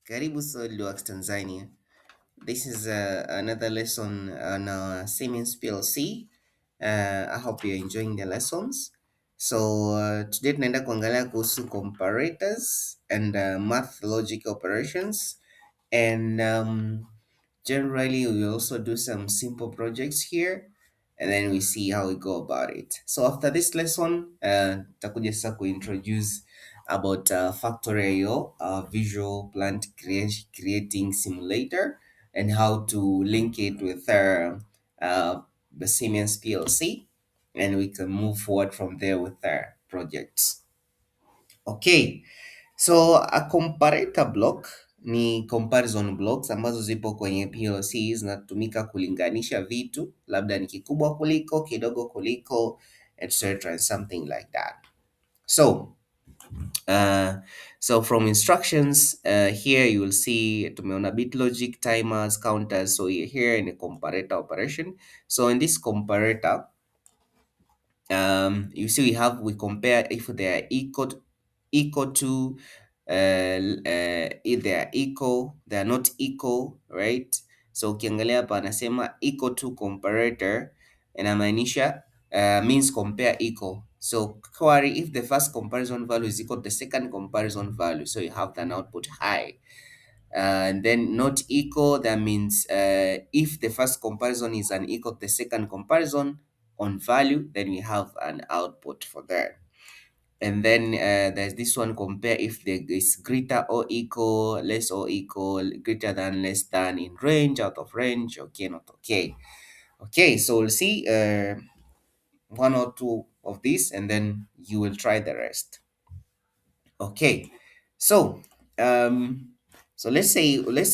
Karibu SolidWorks Tanzania. This is another lesson on Siemens PLC. I hope you're enjoying the lessons. So today tunaenda kuangalia kuhusu comparators and math logic operations. And generally, we also do some simple projects here, and then we see how we go about it. So after this lesson, takuja sasa kuintroduce about Factorio, visual plant creating simulator, and how to link it with the Siemens PLC, and we can move forward from there with our projects. Okay. So a comparator block ni comparison blocks ambazo zipo kwenye PLC zinatumika kulinganisha vitu, labda ni kikubwa kuliko, kidogo kuliko, etc. and something like that. So so from instructions here you will see tumeona bit logic, timers, counters. So here in a comparator operation. So in this comparator, you see we compare if they are equal to if they are equal, they are not equal, right? So ukiangalia hapa anasema equal to comparator, inamaanisha means compare equal. So query if the first comparison value is equal to the second comparison value, so you have an output high. And then not equal, that means if the first comparison is unequal to the second comparison on value, then we have an output for that. And then there's this one, compare if there is greater or equal, less or equal, greater than, less than, in range, out of range, okay, not okay. Okay, so we'll see one or two of these and then you will try the rest. Okay, so so let's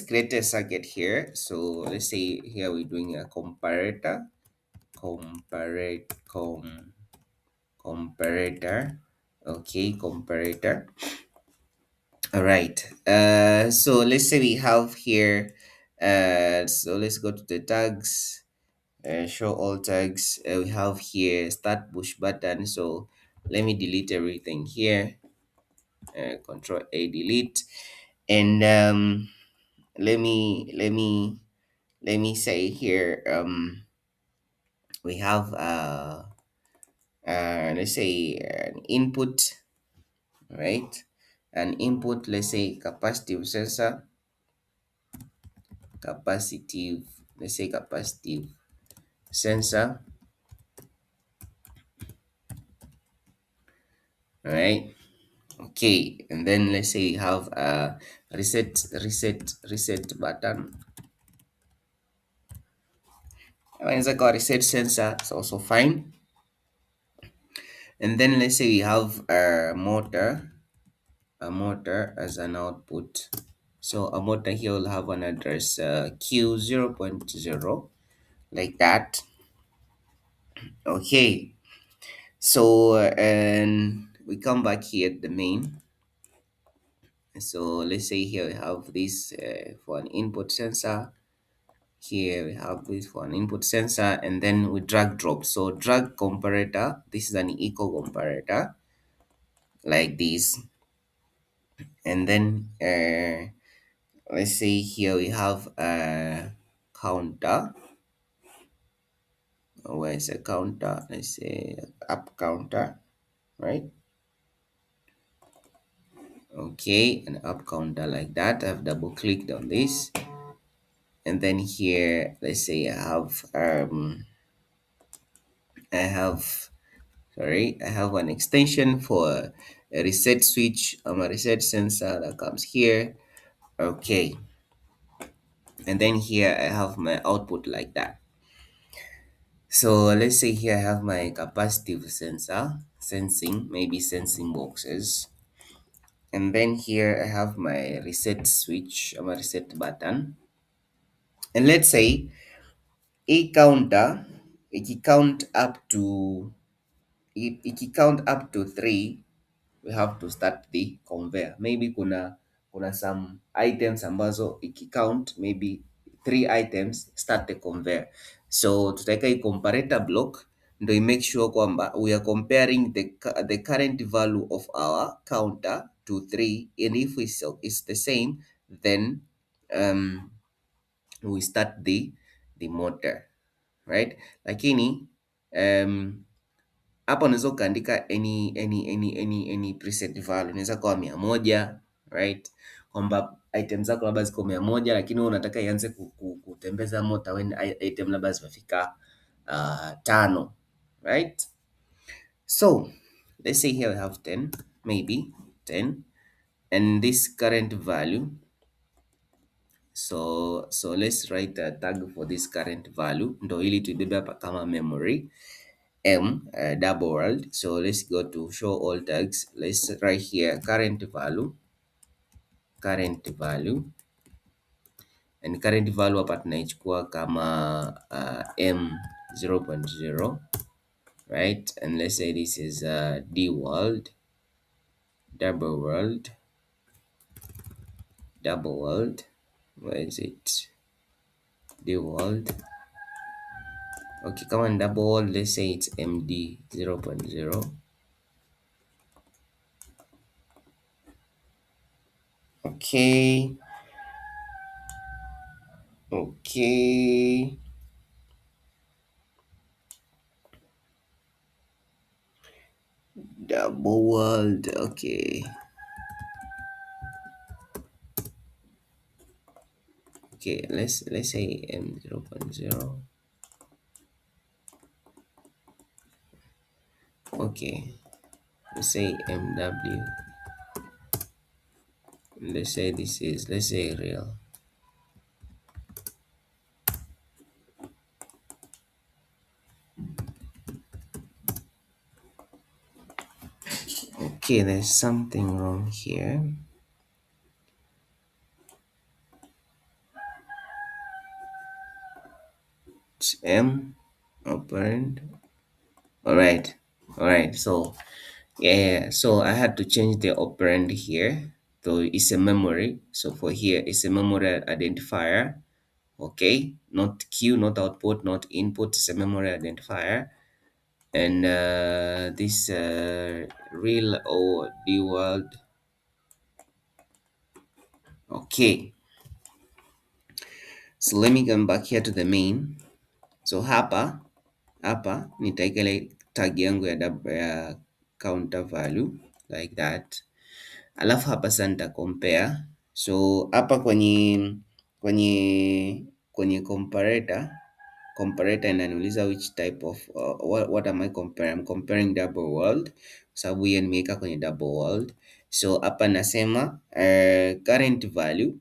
create a circuit here. So let's say here we're doing a comparator, comparator. Okay, comparator. All right. So let's say we have here. So let's go to the tags. Show all tags. We have here start push button. So let me delete everything here. Control A, delete, and let me say here we have let's say an input, right? An input, let's say capacitive sensor, capacitive, let's say capacitive sensor, right? Okay, and then let's say you have a reset button. Inaweza kuwa reset sensor, it's also fine. And then let's say we have a motor as an output. So a motor here will have an address Q 0.0, like that. Okay, so and we come back here at the main. So let's say here we have this for an input sensor. Here we have this for an input sensor, and then we drag drop. So drag comparator, this is an equal comparator, like this. And then let's say here we have a counter. Where is a counter? Let's say up counter, right? Okay, an up counter like that. I've double clicked on this, and then here let's say I have an extension for a reset switch. A reset sensor that comes here. Okay, and then here I have my output like that. So let's say here I have my capacitive sensor, maybe sensing boxes. And then here I have my reset switch, my reset button. And let's say a counter, count up to count up to 3, we have to start the conveyor. Maybe kuna some items ambazo count maybe 3 items, start the conveyor. So tutaweka hii comparator block ndio make sure kwamba we are comparing the current value of our counter to 3, and if it's the same, then we start the motor, right? Lakini hapa unaweza ukaandika any preset value, inaweza kuwa 100, right? Kwamba item zako labda ziko 100 lakini wewe unataka ianze kutembeza motor when item labda zimefika 5, right? So let's say here we have 10, maybe 10, and this current value. So let's write a tag for this current value, ndo ili tuibebe hapa kama memory double world. So let's go to show all tags. Let's write here current value, and current value hapa tunaichukua kama m 0.0, right? And let's say this is d world, double world. Where is it? D world. Okay, kama ni double world, let's say it's md 0.0. Okay. Double world. Okay, let's say m 0.0. Okay, let's say mw. Let's say this is, let's say real. Okay, there's something wrong here. It's m operand. All right. So yeah, so I had to change the operand here. So it's a memory. So for here, it's a memory identifier. Okay, not Q, not output, not input. It's a memory identifier. And this real or d world. Okay, so let me come back here to the main. So hapa nitaika ile tag yangu ya counter value like that, alafu hapa sasa nita compare. So hapa kwenye comparator inaniuliza which type of what am I comparing? I'm comparing double world kwa sababu hiyo nimeweka kwenye double world. So hapa nasema current value,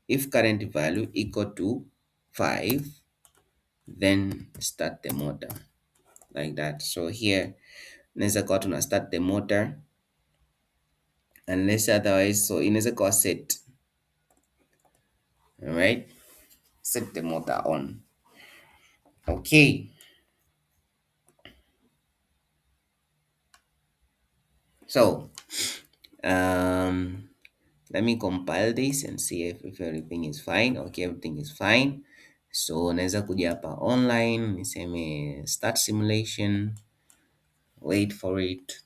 if current value equal to 5, then start the motor like that. So here inaweza kuwa tuna start the motor unless otherwise, so inaweza kuwa set. All right, set the motor on. Okay, so let me compile this and see if everything is fine. Okay, everything is fine. So naweza kuja hapa online niseme start simulation, wait for it.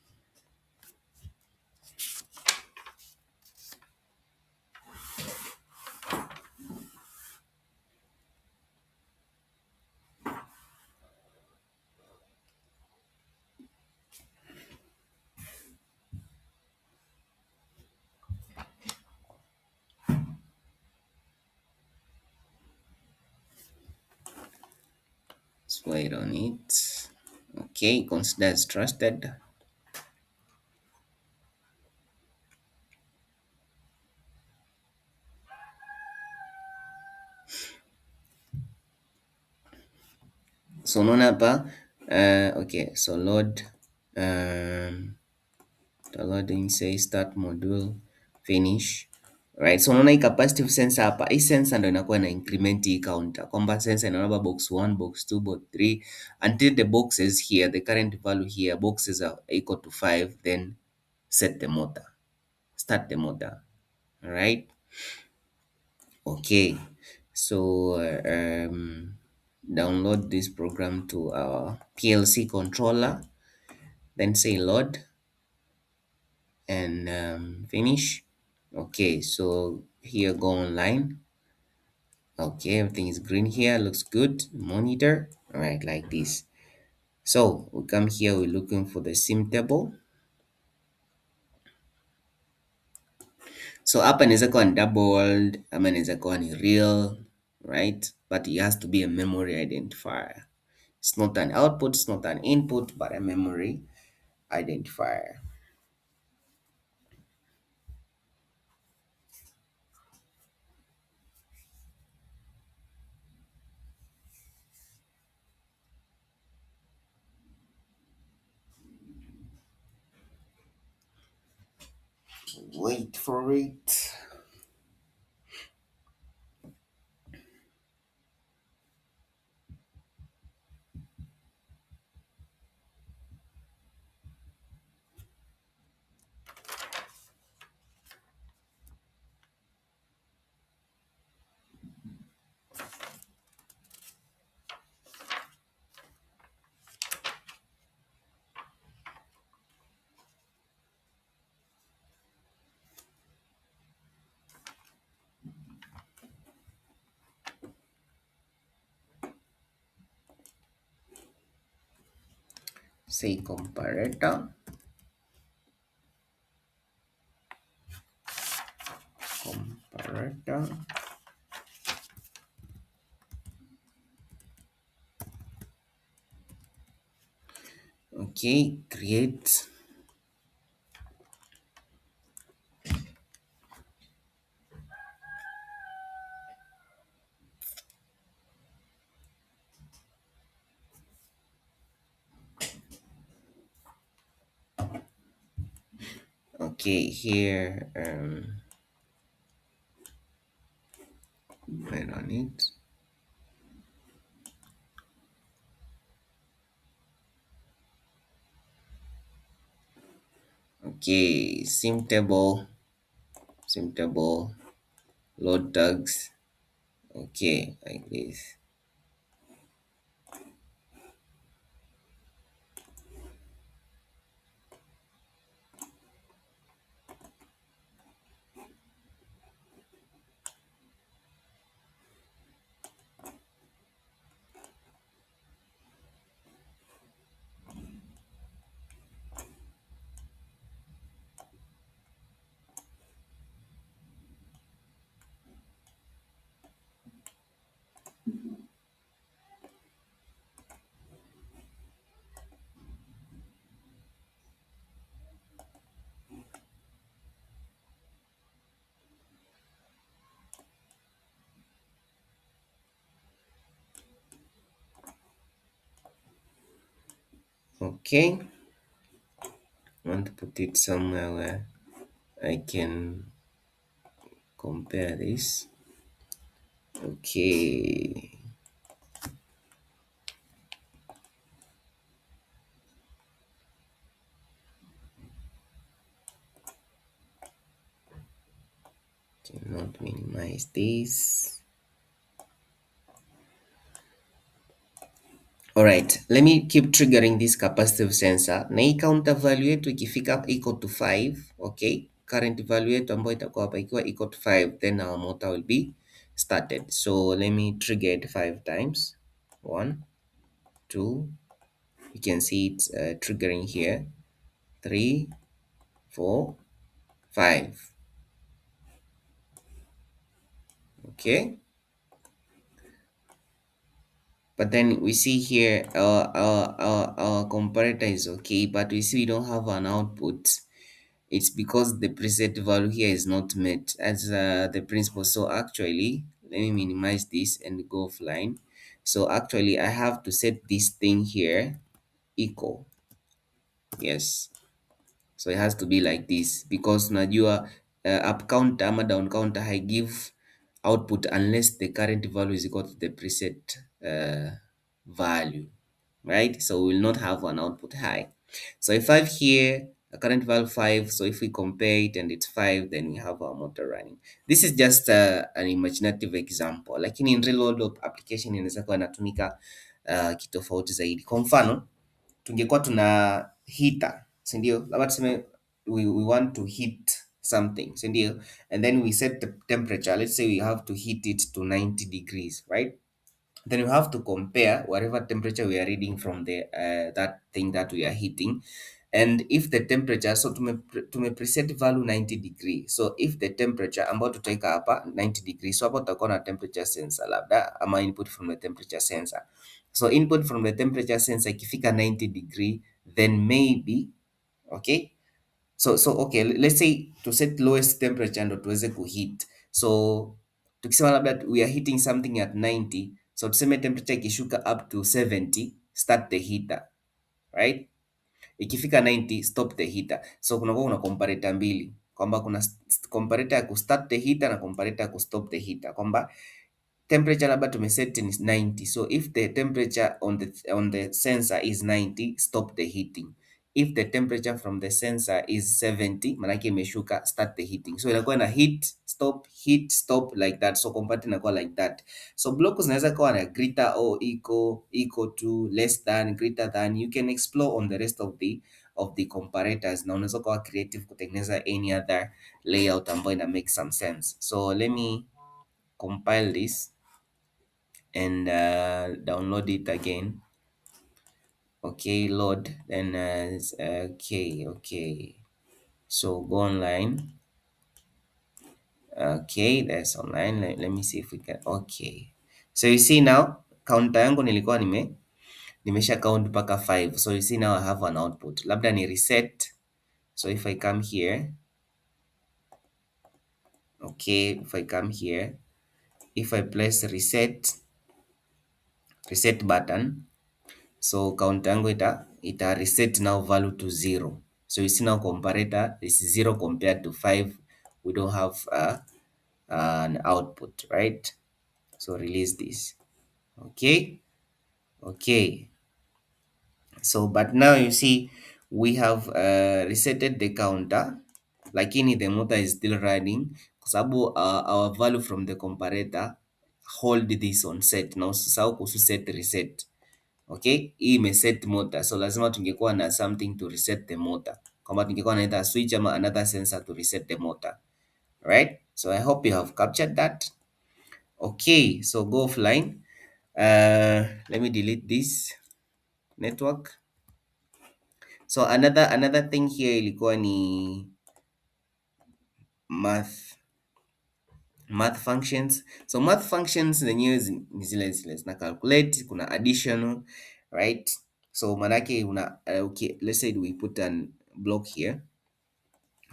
Let's wait on it. Okay, consider as trusted. So unaona hapa okay, so load the loading say start module finish. Right, so unaona hii capacitive sensor hapa, hii sensor ndio inakuwa na increment hii counter, kwamba sensor inaona box 1, box 2, box 3 until the boxes here, the current value here, boxes are equal to 5, then set the motor, start the motor. All right, okay, so download this program to our PLC controller, then say load and finish. Okay, so here go online. Okay, everything is green here, looks good. Monitor, all right, like this. So we come here, we're looking for the sim table. So hapa inaweza kuwa ni double walled ama inaweza kuwa ni real, right? But it has to be a memory identifier. It's not an output, it's not an input, but a memory identifier. Wait for it. Say comparator. Comparator. Okay, create. Okay, here wait on it. Okay, sim table, load tags. Okay, like this. Okay, I want to put it somewhere where I can compare this. Okay, cannot minimize this. Alright, let me keep triggering this capacitive sensor. Na hii counter value yetu ikifika equal to 5, okay? Current value yetu ambayo itakuwa hapa ikiwa equal to 5, then our motor will be started. So let me trigger it 5 times. 1, 2, you can see it's triggering here. 3, 4, 5. Okay? But then we see here our comparator is okay, but we see we don't have an output. It's because the preset value here is not met as the principal. So actually, let me minimize this and go offline. So actually, I have to set this thing here equal. Yes. So it has to be like this because najua up counter ama down counter I give output unless the current value is equal to the preset value, right? So we will not have an output high. So if 5 here, a current value 5, so if we compare it and it's 5, then we have our motor running. This is just an imaginative example, lakini in real world application inaweza kuwa inatumika kitofauti zaidi. Kwa mfano, tungekuwa tuna heater, si ndio? Labda tuseme we want to heat something, so ndio, and then we set the temperature. Let's say we have to heat it to 90 degrees, right? Then you have to compare whatever temperature we are reading from the that thing that we are heating. And if the temperature, so to preset value 90 degree, so if the temperature ambayo tutaweka hapa 90 degree, so hapa tutakuwa na temperature sensor labda ama input from the temperature sensor. So input from the temperature sensor ikifika 90 degree, then maybe, okay, so okay, let's say to set lowest temperature ndo tuweze kuheat. So tukisema labda we are heating something at 90, so tuseme temperature ikishuka up to 70, start the heater, right? Ikifika 90, stop the heater. So kuna comparator mbili, kwamba kuna comparator ya kustart the heater na comparator ya kustop the heater, kwamba temperature labda tumeset ni 90, so if the temperature on the sensor is 90, stop the heating. If the temperature from the sensor is 70, manake imeshuka, start the heating. So inakuwa na heat stop like that. So comparator inakuwa like that. So blocks zinaweza kuwa na greater or equal to, less than, greater than. You can explore on the rest of the comparators, na unaweza kuwa creative kutengeneza any other layout ambayo ina make some sense. So let me compile this and download it again. Okay, load, then okay, so go online. Okay, that's online. Let me see if we can. Okay, so you see now counter yangu nilikuwa nimesha count mpaka 5. So you see now I have an output, labda ni reset. So if I come here, okay, if I come here, if I press reset button, so count yangu ita reset now value to 0. So you see now comparator is 0 compared to 5. We don't have an output, right? So release this. Okay, okay. So but now you see we have resetted the counter, lakini the motor is still running kwa sababu our value from the comparator hold this on set, na usisahau kuhusu set reset. Okay, hii imeset motor, so lazima tungekuwa na something to reset the motor, kwamba tungekuwa na either switch ama another sensor to reset the motor, right? So I hope you have captured that. Okay, so go offline. Let me delete this network. So another thing here ilikuwa ni math functions. So math functions zenyewe ni zile zina calculate, kuna additional, right? So manake okay, let's say we put an block here.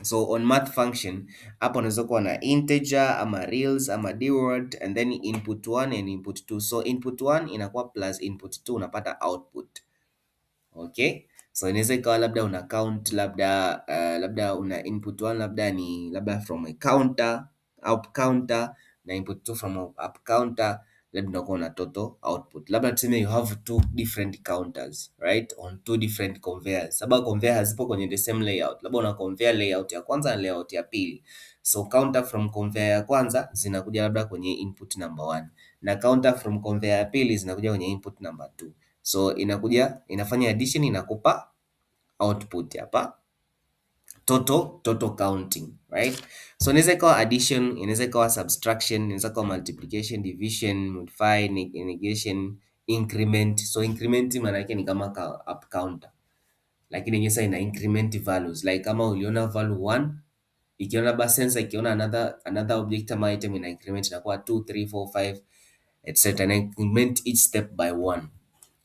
So on math function hapo unaweza kuwa na integer ama reals ama dword, and then input 1 and input 2. So input 1 inakuwa plus input 2, unapata output. Okay, so inaweza ikawa labda una count labda una input 1 labda from a counter, up counter, na input 2 from up counter, labda unakuwa na total output. Labda tuseme you have two different counters, right, on two different conveyors, sababu conveyor hazipo kwenye the same layout. Labda una conveyor layout ya kwanza na layout ya pili, so counter from conveyor ya kwanza zinakuja labda kwenye input number 1, na counter from conveyor ya pili zinakuja kwenye input number 2. So inafanya addition, inakupa output hapa, total counting, right? So inaweza ikawa addition, inaweza ikawa subtraction, inaweza ikawa multiplication, division, modify, negation, increment. So increment maana yake ni kama up counter, lakini yenyewe sasa ina increment values, like kama uliona value 1, ikiona basi sensor ikiona another object ama item, ina increment inakuwa 2, 3, 4, 5 etc, and increment each step by 1.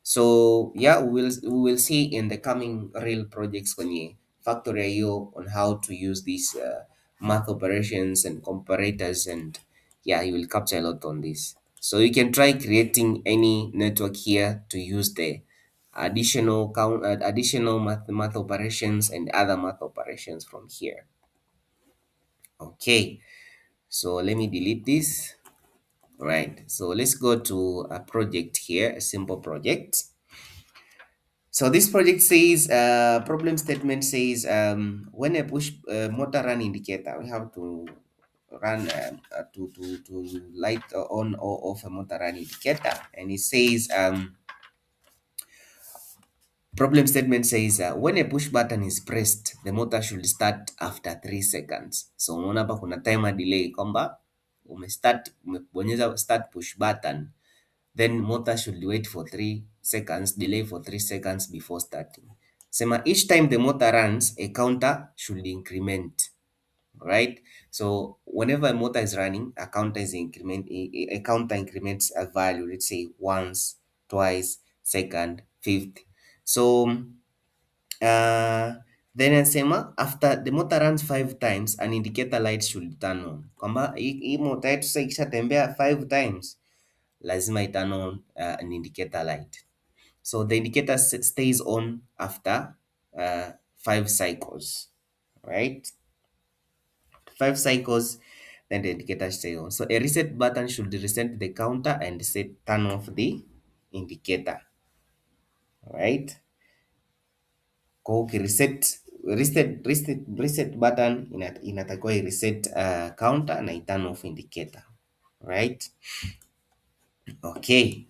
So yeah, we will see in the coming real projects kwenye factory hiyo on how to use these math operations and comparators, and yeah, you will capture a lot on this. So you can try creating any network here to use the additional math operations and other math operations from here. Okay, so let me delete this. Right, so let's go to a project here, a simple project. So this project says, problem statement says, when a push motor run indicator, we have to run to light on or off a motor run indicator, and it says Problem statement says when a push button is pressed, the motor should start after 3 seconds. So unaona hapa kuna timer delay kwamba umebonyeza start push button, then motor should wait for 3 seconds, delay for 3 seconds before starting. Sema each time the motor runs, a counter should increment, right? So whenever a motor is running, a counter increments a value, let's say once, twice, second, fifth. So then nasema after the motor runs 5 times, an indicator light should turn on. Kwamba hii motor yetu sasa ikishatembea 5 times lazima iturn on an indicator light. So the indicator stays on after 5 cycles, right? 5 cycles, then the indicator stays on. So a reset button should reset the counter and turn off the indicator, right? Kwa reset button inatakiwa reset counter na turn off indicator, right? Okay.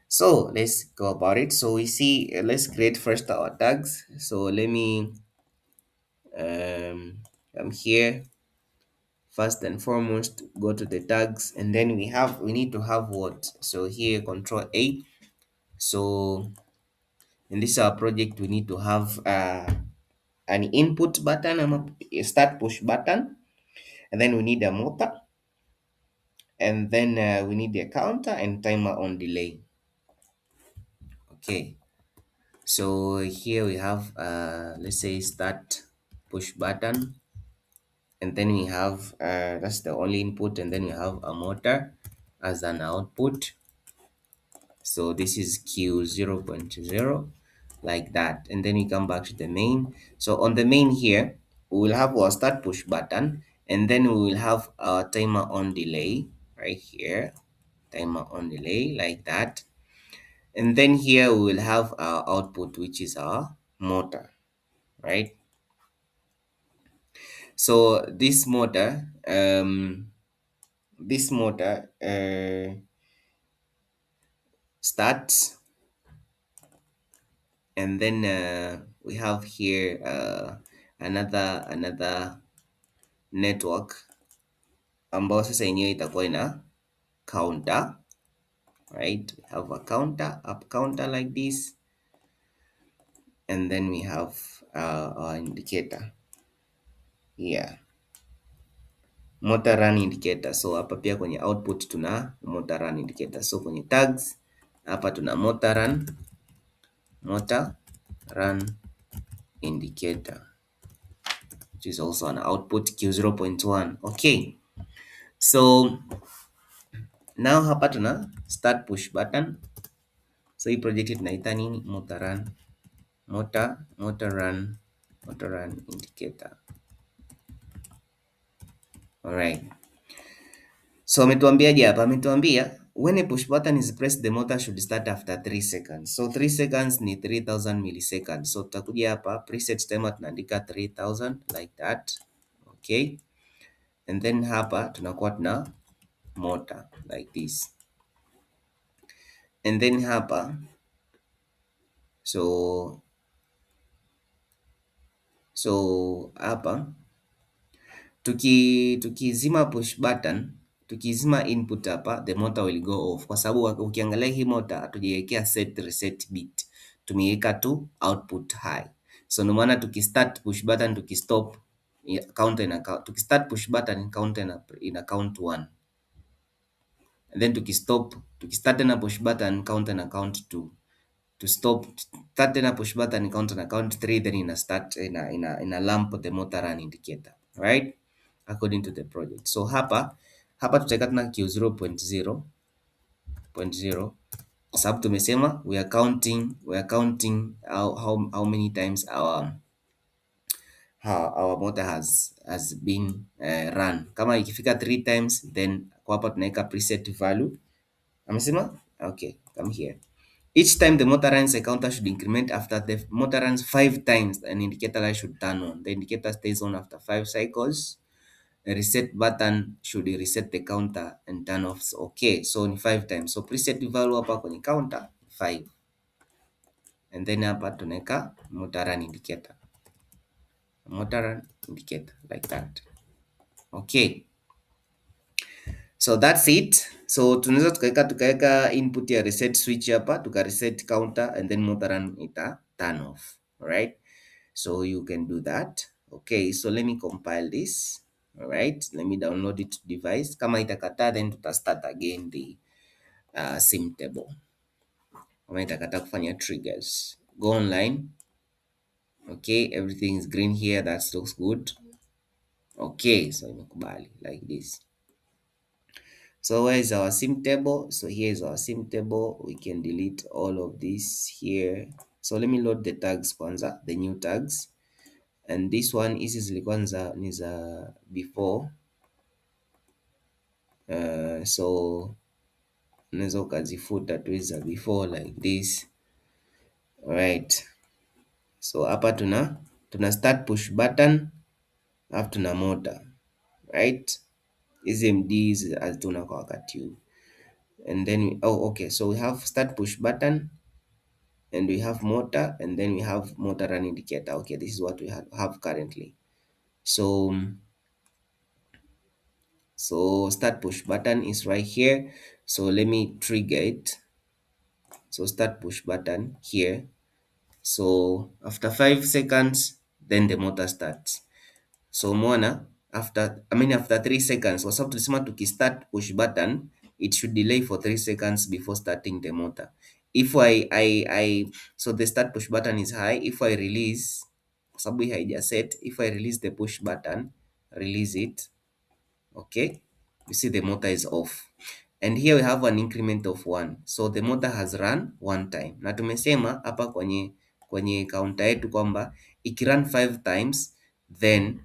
So let's go about it. So we see, let's create first our tags. So let me come here. First and foremost, go to the tags, and then we need to have what? So here, Control A. So in this our project, we need to have an input button, a start push button, and then we need a motor, and then we need a counter and timer on delay. Okay. So here we have let's say start push button, and then we have that's the only input, and then we have a motor as an output. So this is Q0.0 like that, and then we come back to the main. So on the main here, we will have our start push button, and then we will have our timer on delay right here, timer on delay like that. And then here we will have our output, which is our motor, right? So this motor starts, and then we have here another network ambayo sasa yenyewe itakuwa ina counter, right? We have a counter, up counter like this, and then we have our indicator here, motor run indicator. So hapa pia kwenye output tuna motor run indicator. So kwenye tags hapa tuna motor run indicator, which is also an output Q0.1. Okay, so now hapa tuna start push button. So hii project tunaita nini? Motor run indicator. Alright. So ametuambiaje hapa? Ametuambia when a push button is pressed, the motor should start after 3 seconds. So 3 seconds ni 3000 milliseconds. So tutakuja hapa preset timer tunaandika 3000 like that. Okay. And then hapa tunakuwa tuna motor like this. And then hapa so hapa tukizima push button, tukizima input hapa, the motor will go off, kwa sababu ukiangalia hii motor hatujaiwekea set reset bit, tumeiweka tu output high. So ndio maana tukistart push button, tukistop counter ina count, tukistart push button counter ina count 1, and then tukistart tena push button counter ina count 2, to stop start tena push button counter na count 3, then ina start ina lamp the motor run indicator, right, according to the project. So hapa tutaweka tena Q0.0 kwa sababu tumesema we are counting how many times our motor has been run. Kama ikifika 3 times, then kwa hapa tunaweka preset value. Amesema okay, come here. Each time the motor runs, a counter should increment. After the motor runs 5 times, an indicator light should turn on. The indicator stays on after 5 cycles. A reset button should reset the counter and turn off. Okay, so ni 5 times. So preset value hapa kwenye counter 5. and then hapa tunaweka motor run indicator. Motor run indicator like that. Okay. So that's it. So tunaweza tukaweka input ya reset switch hapa, tuka reset counter and then motor run ita turn off. Alright. So you can do that. Okay, so let me compile this. Alright, let me download it to device. Kama itakataa then tuta start again the sim table. Kama itakataa kufanya triggers. Go online. Okay, everything is green here. That looks good. Okay, so imekubali like this. So where is our sim table? So here is our sim table. We can delete all of this here. So let me load the tags kwanza, the new tags. And this one hizi zilikuwa ni za before. So unaweza ukazifuta tu za before like this. Alright. So hapa tuna start push button, alafu tuna motor. Right? Hizi MDs hazituna kwa wakati huu. And then okay, so we have start push button and we have motor and then we have motor run indicator. Okay, this is what we have currently. So start push button is right here. So let me trigger it. So start push button here. So after 5 seconds, then the motor starts. So umeona after 3 seconds, kwa sababu tulisema tukistart push button it should delay for 3 seconds before starting the motor. If so the start push button is high. If I release, kwa sababu hii haija set, if I release the push button, release it, okay, you see the motor is off. And here we have an increment of 1. So the motor has run 1 time. Na tumesema hapa kwenye counter yetu kwamba ikirun 5 times then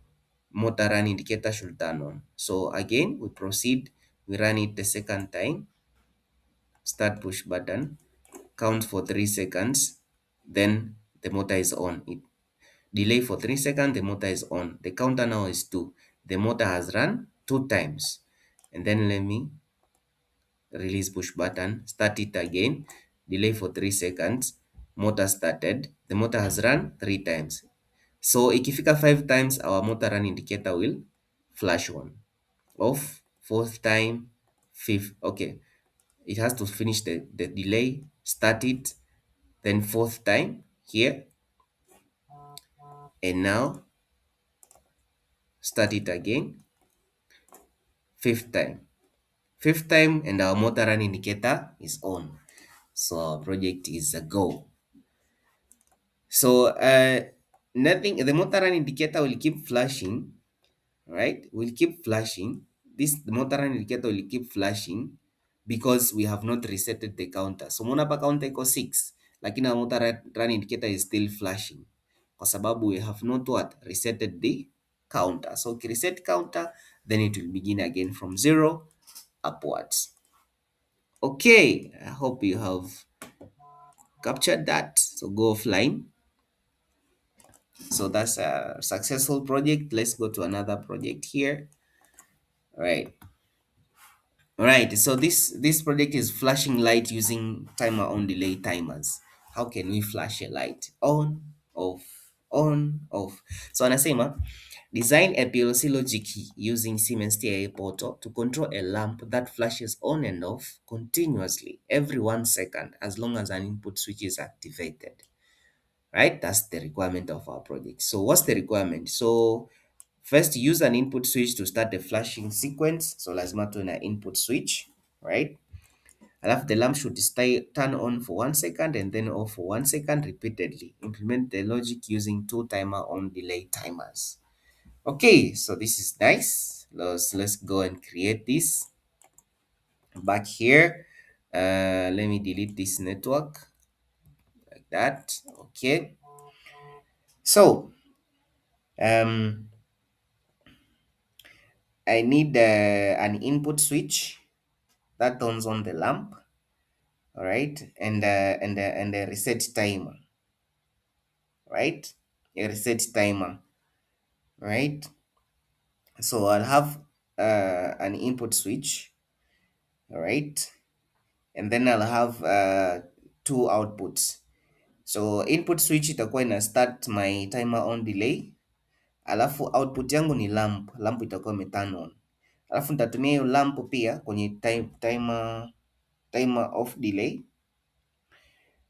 motor run indicator should turn on. So again we proceed, we run it the second time, start push button, count for 3 seconds, then the motor is on. It delay for 3 seconds, the motor is on. The counter now is 2. The motor has run 2 times. And then let me release push button, start it again, delay for 3 seconds, motor started. The motor has run 3 times. So ikifika 5 times our motor run indicator will flash on. Off, 4th time, 5th. Okay, it has to finish the delay, start it, then 4th time here, and now start it again, 5th time. 5th time and our motor run indicator is on. So our project is a go. So nothing, the motor run indicator will keep flashing, right? Will keep flashing. The motor run indicator will keep flashing because we have not resetted the counter. So umeona hapa counter iko 6, lakini our motor run indicator is still flashing kwa sababu we have not what resetted the counter. So reset counter, then it will begin again from 0 upwards. Okay, I hope you have captured that. So go offline. So that's a successful project. Let's go to another project here. All right. All right. So this project is flashing light using timer on delay timers. How can we flash a light? On, off, on, off. So anasema design a PLC logic using Siemens TIA portal to control a lamp that flashes on and off continuously every 1 second as long as an input switch is activated. Right? That's the requirement of our project. So what's the requirement? So first, use an input switch to start the flashing sequence. So lazima tuwe na input switch, right? Alafu the lamp should turn on for 1 second and then off for 1 second repeatedly. Implement the logic using 2 timer on delay timers. Okay, so this is nice. Let's go and create this. Back here, let me delete this network like that. Okay. So I need an input switch that turns on the lamp, all right, and a reset timer, right? A reset timer, right? So I'll have an input switch, all right, and then I'll have 2 outputs. So input switch itakuwa ina start my timer on delay, alafu output yangu ni lamp. Lamp itakuwa turn on, alafu nitatumia hiyo lamp pia kwenye timer off delay.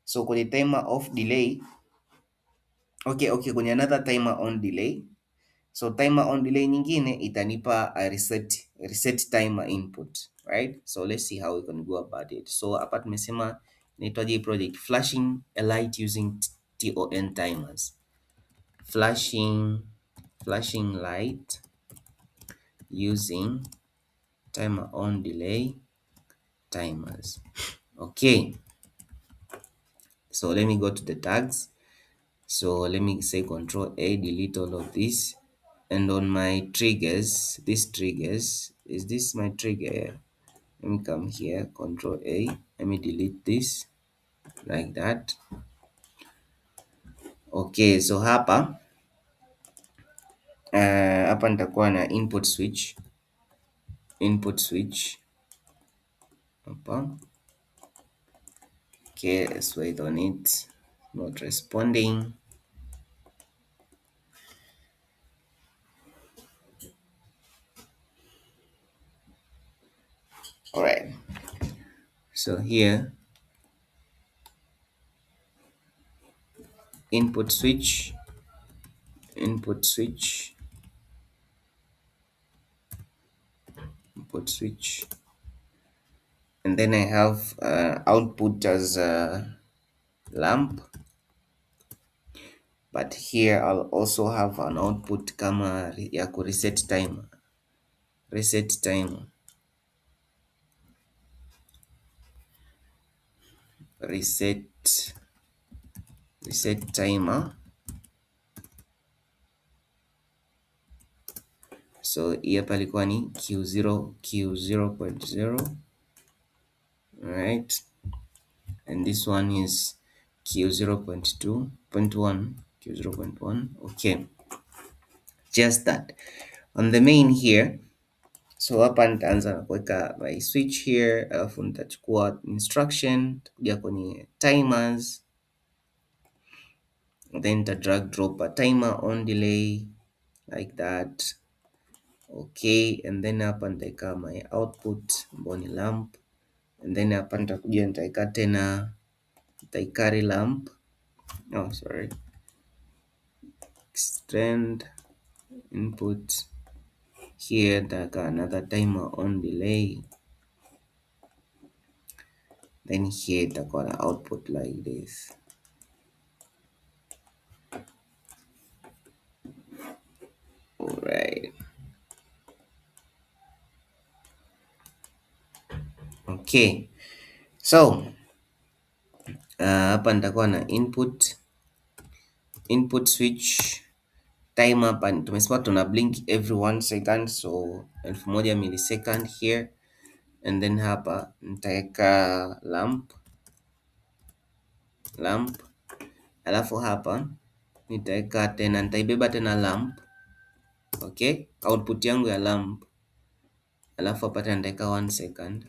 So kwenye timer off delay, okay, kwenye another timer on delay. So timer on delay nyingine itanipa a reset timer input, right? So let's see how we can go about it. So hapa tumesema inaitwaje project, flashing a light using TON timers. Flashing light using timer on delay timers. Okay, so let me go to the tags. So let me say Control A, delete all of this. And on my triggers, is this my trigger? Let me come here, Control A, let me delete this like that. Okay, so hapa hapa nitakuwa na input switch hapa. Okay, let's wait on it, not responding. All right, so here input switch, and then I have output as lamp, but here I'll also have an output kama ya ku reset timer. Reset timer. So hii hapa ilikuwa ni Q0.0, right? And this one is Q0.1. Okay, just that. On the main here, so hapa nitaanza na kuweka my switch here, alafu nitachukua instruction, nitakuja kwenye timers, then nita drag drop a timer on delay like that. Okay, and then hapa nitaweka my output ambao ni lamp, and then hapa nitakuja nitaweka tena nitaikari lamp. Oh, sorry, extend input here, nitaweka another timer on delay, then here itakuwa na output like this. Alright, okay, so hapa nitakuwa na input switch timer. Hapa tumesema tuna blink every 1 second, so 1000 millisecond here, and then hapa nitaweka lamp, alafu hapa nitaibeba tena lamp. Okay, output yangu ya lamp, alafu hapa tena nitaweka 1 second,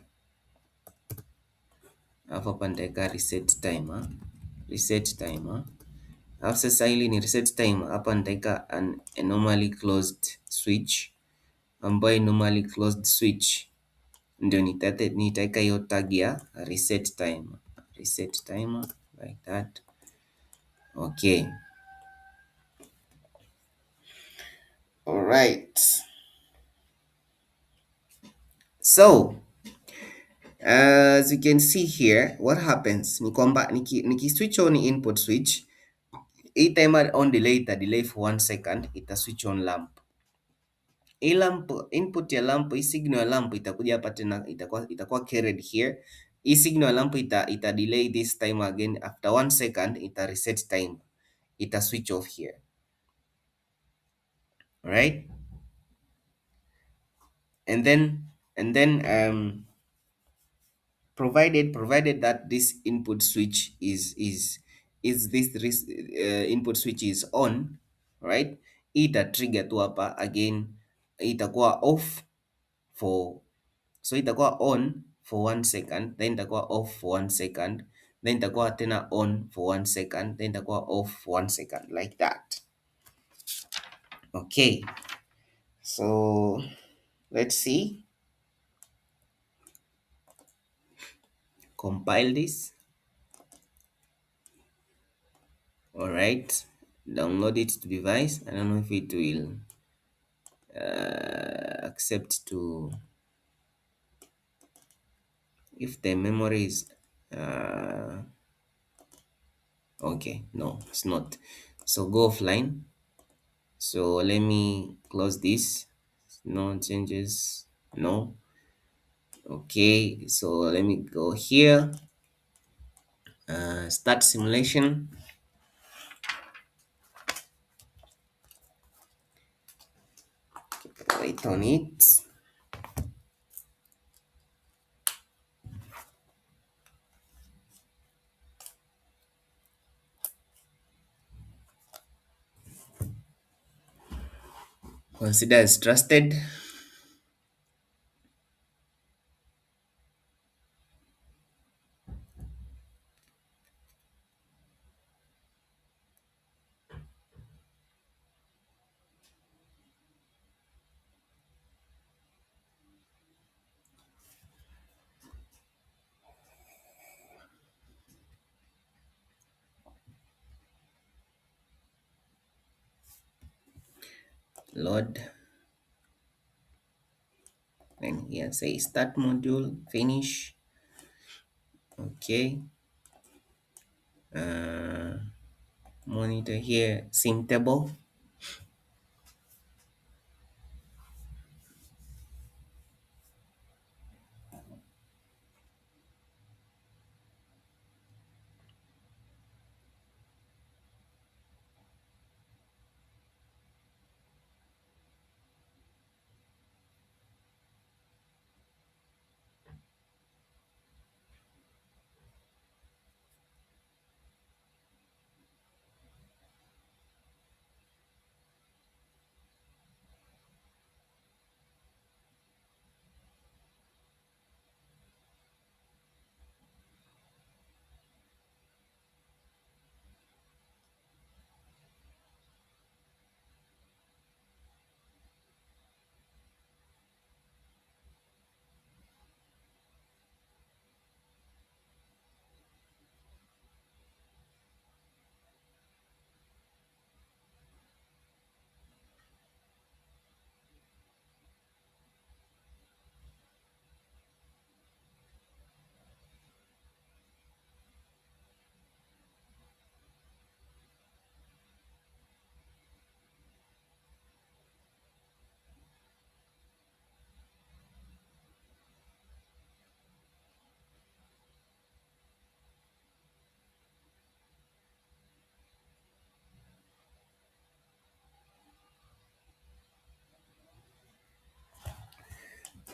alafu hapa nitaweka reset timer. Alafu sasa hili ni reset timer, hapa nitaweka a normally closed switch, ambayo normally closed switch ndio nitaweka hiyo tag ya reset timer like that. Okay, alright, so as you can see here, what happens ni kwamba niki switch on input switch, hii timer on delay ita delay for 1 second, ita switch on lamp. Hii lamp, input ya lamp, hii signal ya lamp itakuja hapa tena, itakuwa carried here. Hii signal ya lamp ita delay this timer again, after 1 second ita reset time, ita switch off here. Alright, and then provided that this input switch is input switch is on, right, ita trigger tu hapa again, itakuwa off for, so itakuwa on for 1 second, then itakuwa off for 1 second, then itakuwa tena on for 1 second, then itakuwa off for 1 second, like that. Okay, so let's see, compile this. All right, download it to device. I don't know if it will accept to, if the memory is okay, no, it's not. So go offline. So let me close this. No changes, no. Okay, so let me go here, start simulation. Wait on it. Consider as trusted. Load. Then here say start module, finish. Okay. Monitor here, sim table.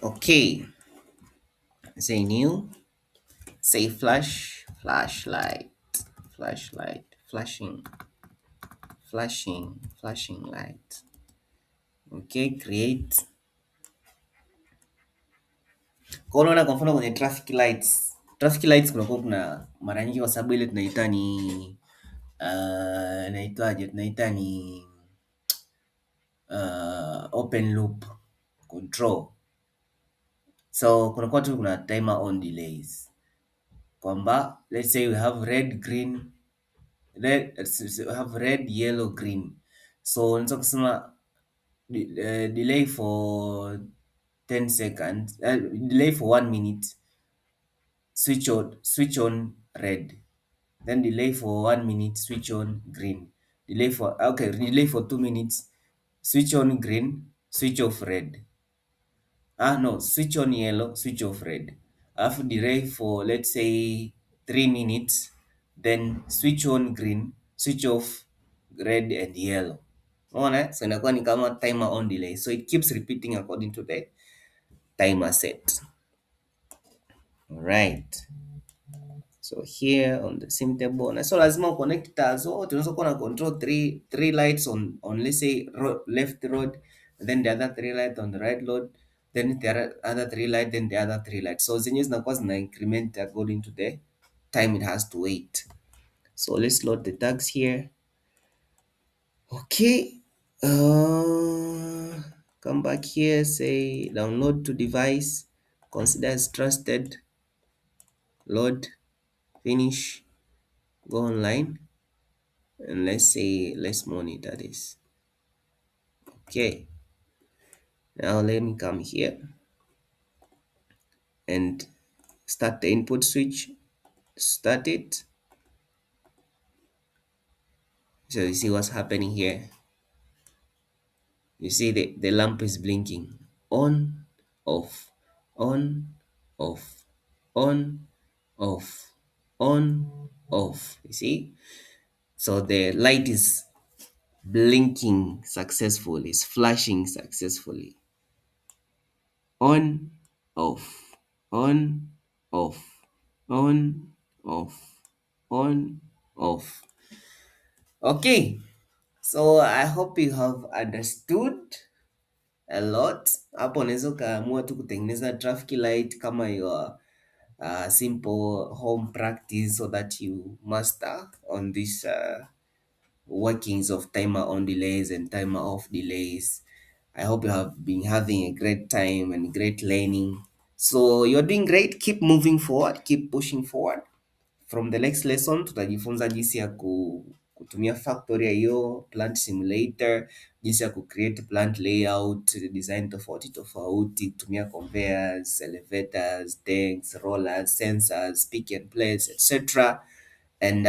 Okay, say new, say flash, flashlight, flashlight, flashing light. Okay, create. Kwa unaona kwa mfano kwenye traffic lights kunakuwa kuna mara nyingi, kwa sababu ile tunaita ni inaitwaje, tunaita ni open loop control. So kunakuwa tu kuna timer on delays, kwamba let's say we have red green, we have red yellow green. So unaweza kusema delay for 10 seconds, delay for 1 minute, switch on red, then delay for 1 minute, switch on green, delay for, okay, delay for 2 minutes, switch on green, switch off red. No, switch on yellow, switch off red. Alafu delay for let's say 3 minutes, then switch on green, switch off red and yellow. Unaona? So inakuwa ni kama timer on delay. So it keeps repeating according to the timer set. All right. So here on the same table, na so lazima uconnect taa zote. Unaweza kuwa na control three lights on let's say left road, then the other 3 lights on the right road, then the other 3 lights, then the other 3 lights. So zenyewe zinakuwa zina increment according to the time it has to wait. So let's load the tags here. Okay. Come back here, say download to device, consider as trusted, load, finish, go online, and let's say let's monitor this. Okay. Now let me come here and start the input switch. Start it. So you see what's happening here. You see the lamp is blinking. On, off, on, off, on, off, on, off. You see? So the light is blinking successfully, it's flashing successfully. On, off, on, off, on, off, on, off. Okay, so I hope you have understood a lot. Hapo unaweza ukaamua tu kutengeneza traffic light kama your simple home practice so that you master on this workings of timer on delays and timer off delays. I hope you have been having a great time and great learning. So you're doing great. Keep moving forward, keep pushing forward. From the next lesson tutajifunza jinsi ya kutumia factory ya hiyo plant simulator, jinsi ya kucreate plant layout, design tofauti tofauti, kutumia conveyors, elevators, tanks, rollers, sensors, pick and place, etc. And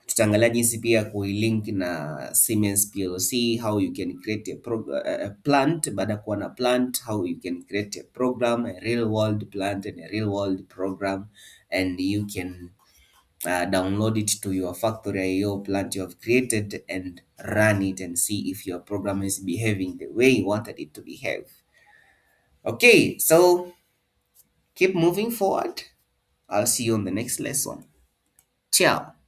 tutaangalia jinsi pia ya kuilink na Siemens PLC, how you can create a plant. Baada ya kuwa na plant, how you can create a program, a real world plant and a real world program, and you can download it to your factory, your plant you have created, and run it and see if your program is behaving the way you wanted it to behave. Okay, so keep moving forward. I'll see you on the next lesson. Ciao.